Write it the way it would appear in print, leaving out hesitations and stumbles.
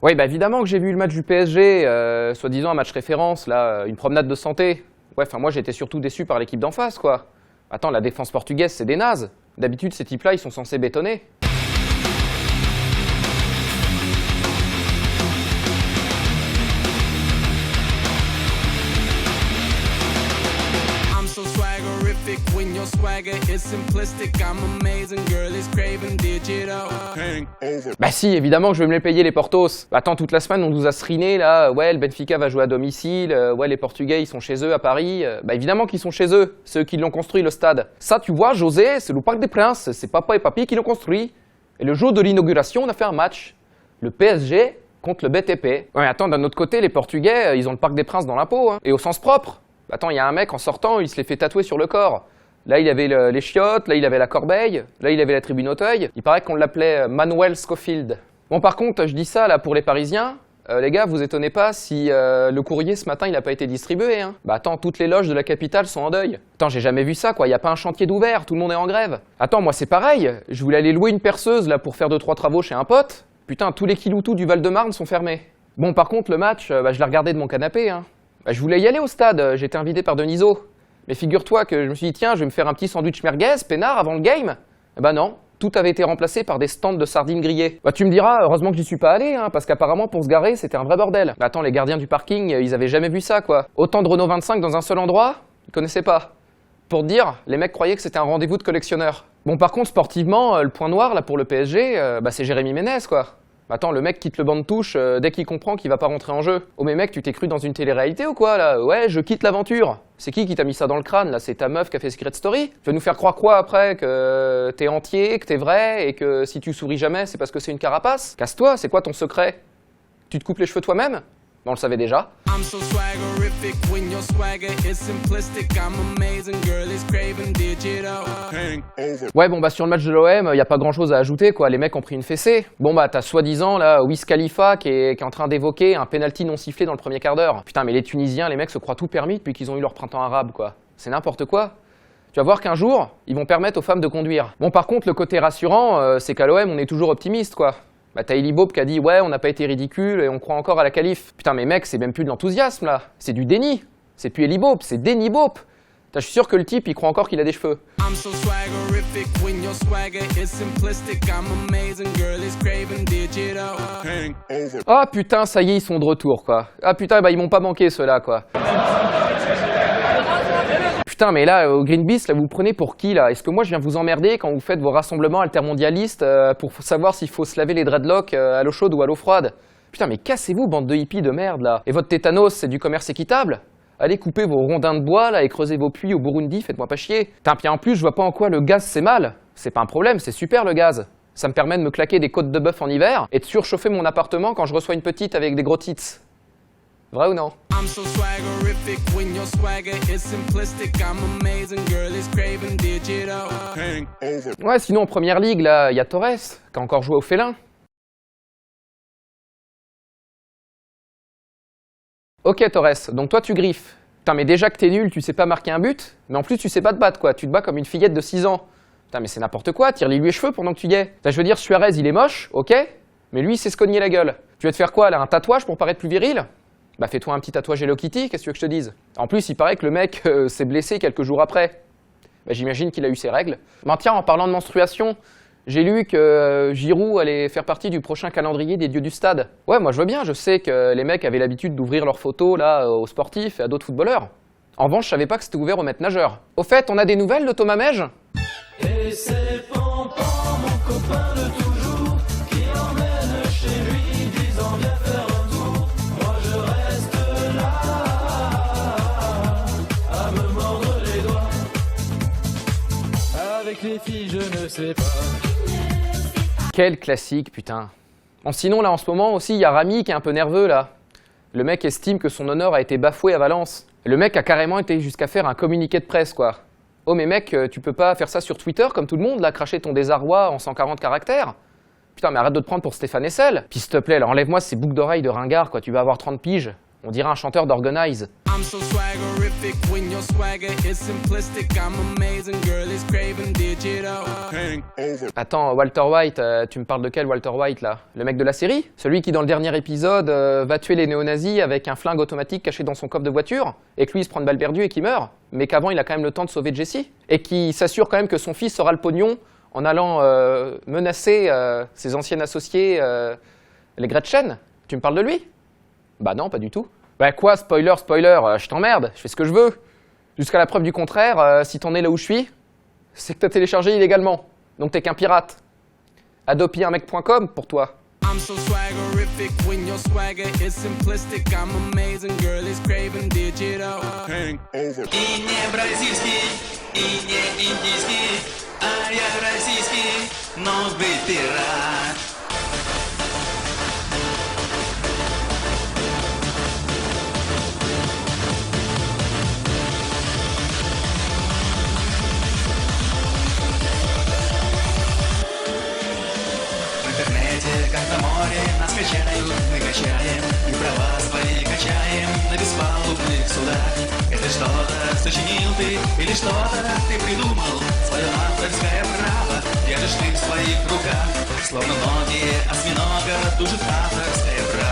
Oui, bah évidemment que j'ai vu le match du PSG, soi-disant un match référence, là, une promenade de santé. Ouais, enfin moi j'étais surtout déçu par l'équipe d'en face, quoi. Attends, la défense portugaise, c'est des nazes. D'habitude, ces types-là, ils sont censés bétonner. Bah si, évidemment que je vais me les payer les Portos. Attends, toute la semaine on nous a seriné là, ouais le Benfica va jouer à domicile, ouais les Portugais ils sont chez eux à Paris. Bah évidemment qu'ils sont chez eux, ceux qui l'ont construit le stade. Ça tu vois José, c'est le Parc des Princes, c'est papa et papy qui l'ont construit. Et le jour de l'inauguration on a fait un match. Le PSG contre le BTP. Ouais attends, d'un autre côté les Portugais ils ont le Parc des Princes dans la peau, hein, et au sens propre. Attends, il y a un mec en sortant, il se les fait tatouer sur le corps. Là, il avait les chiottes, là, il avait la corbeille, là, il avait la tribune Auteuil. Il paraît qu'on l'appelait Manuel Scofield. Bon, par contre, je dis ça là pour les Parisiens. Les gars, vous étonnez pas si le courrier ce matin, il n'a pas été distribué, hein. Bah attends, toutes les loges de la capitale sont en deuil. Attends, j'ai jamais vu ça, quoi. Il n'y a pas un chantier d'ouvert, tout le monde est en grève. Attends, moi, c'est pareil. Je voulais aller louer une perceuse là pour faire 2-3 travaux chez un pote. Putain, tous les kiloutous du Val-de-Marne sont fermés. Bon, par contre, le match, je l'ai regardé de mon canapé, hein. Bah, je voulais y aller au stade, j'étais invité par Denisot. Mais figure-toi que je me suis dit, tiens, je vais me faire un petit sandwich merguez, peinard, avant le game. Eh ben non, tout avait été remplacé par des stands de sardines grillées. Bah tu me diras, heureusement que j'y suis pas allé, hein, parce qu'apparemment pour se garer, c'était un vrai bordel. Bah attends, les gardiens du parking, ils avaient jamais vu ça, quoi. Autant de Renault 25 dans un seul endroit, ils connaissaient pas. Pour te dire, les mecs croyaient que c'était un rendez-vous de collectionneurs. Bon par contre, sportivement, le point noir là pour le PSG, bah c'est Jérémy Ménez, quoi. Attends, le mec quitte le banc de touche dès qu'il comprend qu'il va pas rentrer en jeu. Oh mais mec, tu t'es cru dans une télé-réalité ou quoi là? Ouais, je quitte l'aventure. C'est qui t'a mis ça dans le crâne là? C'est ta meuf qui a fait Secret Story? Tu vas nous faire croire quoi après? Que t'es entier, que t'es vrai et que si tu souris jamais c'est parce que c'est une carapace? Casse-toi, c'est quoi ton secret? Tu te coupes les cheveux toi-même? On le savait déjà. Ouais bon bah sur le match de l'OM, y a pas grand chose à ajouter quoi, les mecs ont pris une fessée. Bon bah t'as soi-disant là Wiz Khalifa qui est en train d'évoquer un penalty non sifflé dans le premier quart d'heure. Putain mais les Tunisiens, les mecs se croient tout permis depuis qu'ils ont eu leur printemps arabe quoi. C'est n'importe quoi. Tu vas voir qu'un jour, ils vont permettre aux femmes de conduire. Bon par contre le côté rassurant, c'est qu'à l'OM on est toujours optimiste quoi. Bah t'as Eli Bob qui a dit ouais on n'a pas été ridicule et on croit encore à la qualif. Putain mais mec c'est même plus de l'enthousiasme là, c'est du déni. C'est plus Eli Bob, c'est Denny Bob. Je suis sûr que le type il croit encore qu'il a des cheveux. Ah putain ça y est ils sont de retour quoi. Ah putain bah ils m'ont pas manqué ceux-là quoi. Putain mais là au Greenpeace là vous prenez pour qui là? Est-ce que moi je viens vous emmerder quand vous faites vos rassemblements altermondialistes pour savoir s'il faut se laver les dreadlocks à l'eau chaude ou à l'eau froide? Putain mais cassez-vous bande de hippies de merde là. Et votre tétanos c'est du commerce équitable? Allez couper vos rondins de bois là et creusez vos puits au Burundi, faites-moi pas chier. Putain puis en plus je vois pas en quoi le gaz c'est mal. C'est pas un problème, c'est super le gaz. Ça me permet de me claquer des côtes de bœuf en hiver et de surchauffer mon appartement quand je reçois une petite avec des gros tits. Vrai ou non? Ouais, sinon en première ligue, là, y a Torres, qui a encore joué au félin. Ok Torres, donc toi tu griffes. Putain mais déjà que t'es nul, tu sais pas marquer un but, mais en plus tu sais pas te battre quoi, tu te bats comme une fillette de 6 ans. Putain mais c'est n'importe quoi, tire-lui les cheveux pendant que tu y es. Putain, je veux dire Suarez il est moche, ok, mais lui il sait se cogner la gueule. Tu vas te faire quoi là, un tatouage pour paraître plus viril? Bah fais-toi un petit tatouage Hello Kitty, qu'est-ce que tu veux que je te dise? En plus, il paraît que le mec s'est blessé quelques jours après. Bah j'imagine qu'il a eu ses règles. Bah tiens, en parlant de menstruation, j'ai lu que Giroud allait faire partie du prochain calendrier des dieux du stade. Ouais, moi je veux bien, je sais que les mecs avaient l'habitude d'ouvrir leurs photos là aux sportifs et à d'autres footballeurs. En revanche, je savais pas que c'était ouvert aux maîtres nageurs. Au fait, on a des nouvelles de Thomas Mège? Et c'est Pampan, mon copain de toujours, qui emmène chez lui, disant viens faire un tour. Moi je reste là, à me mordre les doigts. Avec les filles, je ne sais pas. Quel classique, putain. Bon, sinon, là, en ce moment aussi, il y a Rami qui est un peu nerveux, là. Le mec estime que son honneur a été bafoué à Valence. Le mec a carrément été jusqu'à faire un communiqué de presse, quoi. Oh, mais mec, tu peux pas faire ça sur Twitter, comme tout le monde, là, cracher ton désarroi en 140 caractères? Putain, mais arrête de te prendre pour Stéphane Hessel. Puis s'il te plaît, là, enlève-moi ces boucles d'oreilles de ringard, quoi. Tu vas avoir 30 piges. On dirait un chanteur d'Organize. I'm so swaggerific when your swagger is simplistic. I'm amazing, girl is craving digital. Attends, Walter White, tu me parles de quel Walter White là? Le mec de la série? Celui qui dans le dernier épisode va tuer les néo-nazis avec un flingue automatique caché dans son coffre de voiture, et que lui il se prend une balle perdue et qui meurt, mais qu'avant il a quand même le temps de sauver Jesse, et qui s'assure quand même que son fils aura le pognon en allant menacer ses anciennes associées, les Gretchen. Tu me parles de lui? Bah non, pas du tout. Bah quoi, spoiler, je t'emmerde, je fais ce que je veux. Jusqu'à la preuve du contraire, si t'en es là où je suis, c'est que t'as téléchargé illégalement. Donc t'es qu'un pirate. Adopiunmec.com pour toi. I'm so swaggerific when your swagger is simplistic. I'm amazing, girl is craving digital. И не бразильский, и не индийский, а я российский, но сбрит пират. В интернете, как на море, нас качают, мы качаем, и права свои качаем на беспалубных судах. Если что-то сочинил ты, или что-то ты придумал, свое авторское право держишь ты в своих руках. Словно ноги осьминога душит авторское право.